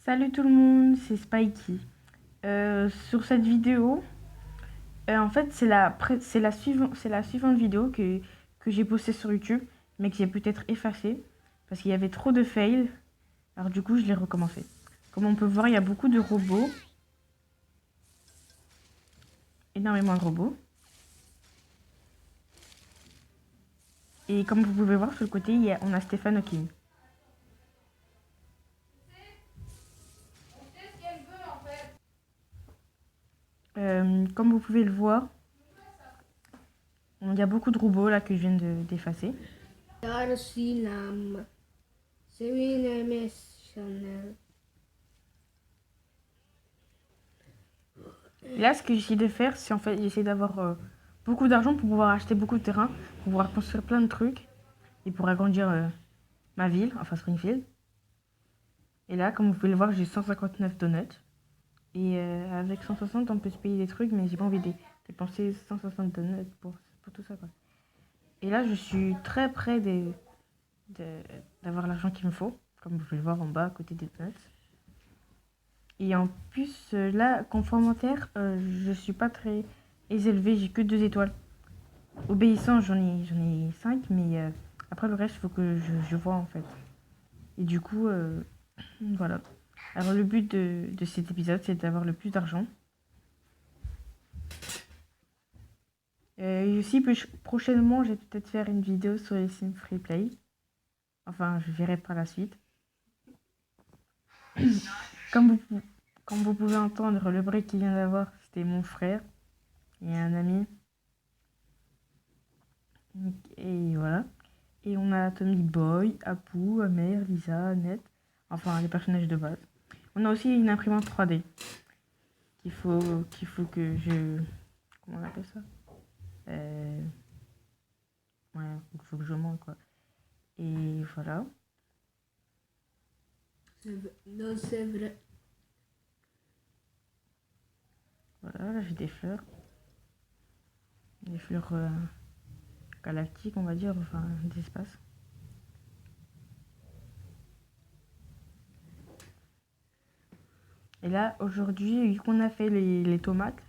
Salut tout le monde, c'est Spikey. Sur cette vidéo, en fait, c'est la suivante vidéo que j'ai postée sur YouTube, mais que j'ai peut-être effacée parce qu'il y avait trop de fails. Alors du coup, je l'ai recommencé. Comme on peut voir, il y a beaucoup de robots, énormément de robots. Et comme vous pouvez voir sur le côté, on a Stephen Hawking. Comme vous pouvez le voir, il y a beaucoup de robots là que je viens d'effacer. Et là, ce que j'essaie de faire, c'est en fait, j'essaie d'avoir beaucoup d'argent pour pouvoir acheter beaucoup de terrain, pour pouvoir construire plein de trucs et pour agrandir ma ville, enfin Springfield. Et là, comme vous pouvez le voir, j'ai 159 donuts. Et avec 160, on peut se payer des trucs, mais j'ai pas envie de dépenser 160 donuts pour tout ça, quoi. Et là, je suis très près d'avoir l'argent qu'il me faut, comme vous pouvez le voir en bas, à côté des donuts. Et en plus, là, conformitaire, je suis pas très élevé, j'ai que 2 étoiles. Obéissant, j'en ai 5, mais après le reste, il faut que je vois en fait. Et du coup, voilà. Alors le but de cet épisode, c'est d'avoir le plus d'argent. Et aussi, prochainement, je vais peut-être faire une vidéo sur les Sims Freeplay. Enfin, je verrai par la suite. Comme vous, comme vous pouvez entendre, le bruit qu'il vient d'avoir, c'était mon frère et un ami. Et voilà. Et on a Tommy Boy, Apu, Amer, Lisa, Annette. Enfin, les personnages de base. On a aussi une imprimante 3D qu'il faut que je... Comment on appelle ça Ouais, il faut que je monte, quoi. Et voilà. Non, c'est vrai. Voilà, là j'ai des fleurs. Des fleurs galactiques, on va dire, enfin, d'espace. Et là, aujourd'hui, vu qu'on a fait les tomates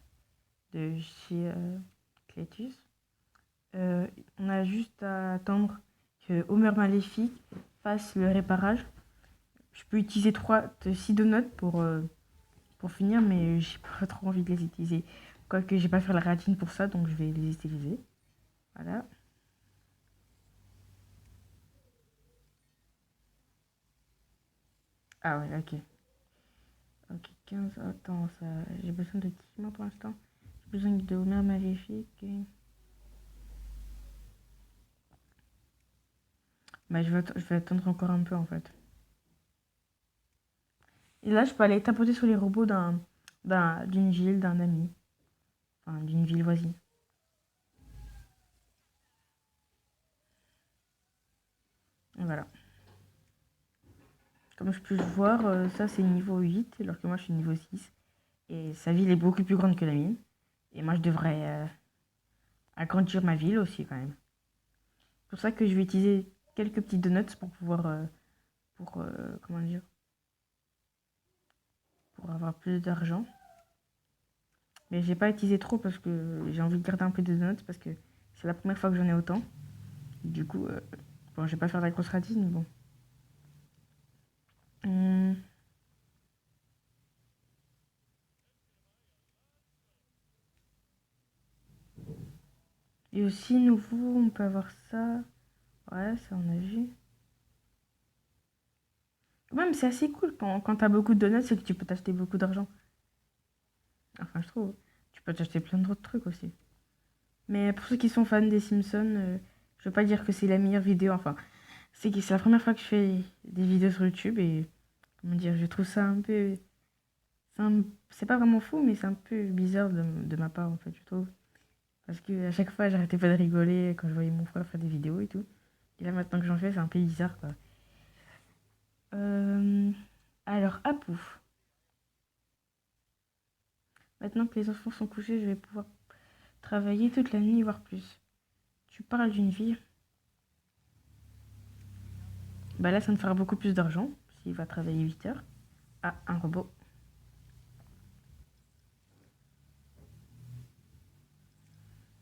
de chez Cletus, on a juste à attendre que Homer Maléfique fasse le réparage. Je peux utiliser 6 donuts pour finir, mais j'ai pas trop envie de les utiliser. Quoique j'ai pas fait la ratine pour ça, donc je vais les utiliser. Voilà. Ah ouais, ok. Ok, 15. Attends, ça... j'ai besoin de qui moi pour l'instant? J'ai besoin de Homer Maléfique. Bah, je vais attendre encore un peu en fait. Et là, je peux aller tapoter sur les robots d'une ville, d'un ami. Enfin, d'une ville voisine. Et voilà. Comme je peux le voir, ça c'est niveau 8, alors que moi je suis niveau 6. Et sa ville est beaucoup plus grande que la mienne. Et moi je devrais agrandir ma ville aussi quand même. C'est pour ça que je vais utiliser quelques petits donuts pour pouvoir, comment dire, pour avoir plus d'argent. Mais j'ai pas utilisé trop parce que j'ai envie de garder un peu de donuts parce que c'est la première fois que j'en ai autant. Du coup, bon, je vais pas faire la grosse ratine, mais bon. Hum. Et aussi, nouveau, on peut avoir ça. Ouais, ça on a vu. Ouais, mais c'est assez cool quand t'as beaucoup de donuts, c'est que tu peux t'acheter beaucoup d'argent. Enfin, je trouve. Tu peux t'acheter plein d'autres trucs aussi. Mais pour ceux qui sont fans des Simpsons, je veux pas dire que c'est la meilleure vidéo. Enfin, c'est la première fois que je fais des vidéos sur YouTube et comment dire, je trouve ça un peu. C'est pas vraiment fou, mais c'est un peu bizarre de ma part en fait, je trouve. Parce que à chaque fois, j'arrêtais pas de rigoler quand je voyais mon frère faire des vidéos et tout. Et là, maintenant que j'en fais, c'est un peu bizarre quoi. Euh, alors, Apu. Maintenant que les enfants sont couchés, je vais pouvoir travailler toute la nuit, voire plus. Tu parles d'une vie. Bah là, ça me fera beaucoup plus d'argent s'il va travailler 8 heures. Ah, un robot.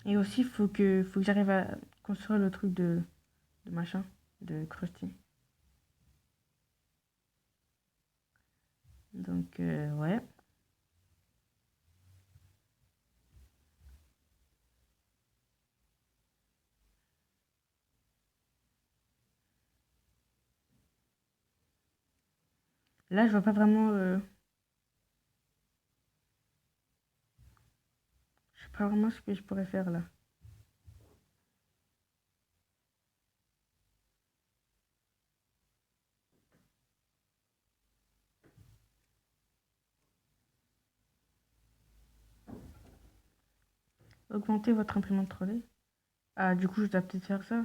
Et aussi, faut que j'arrive à construire le truc de machin, de Krusty. Donc, ouais. Là, je vois pas vraiment. Je sais pas vraiment ce que je pourrais faire là. Augmenter votre imprimante 3D. Ah, du coup, je dois peut-être faire ça.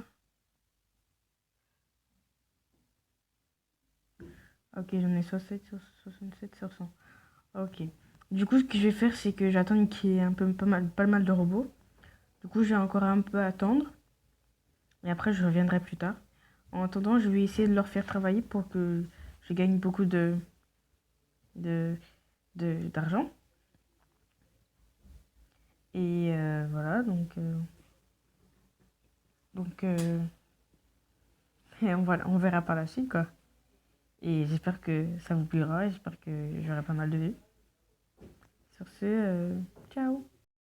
Ok, j'en ai 67 sur 67 sur 100. Ok. Du coup, ce que je vais faire, c'est que j'attends qu'il y ait un peu, pas mal de robots. Du coup, je vais encore un peu attendre. Et après, je reviendrai plus tard. En attendant, je vais essayer de leur faire travailler pour que je gagne beaucoup de, d'argent. Et voilà, donc et on verra par la suite, quoi. Et j'espère que ça vous plaira, j'espère que j'aurai pas mal de vues. Sur ce, ciao!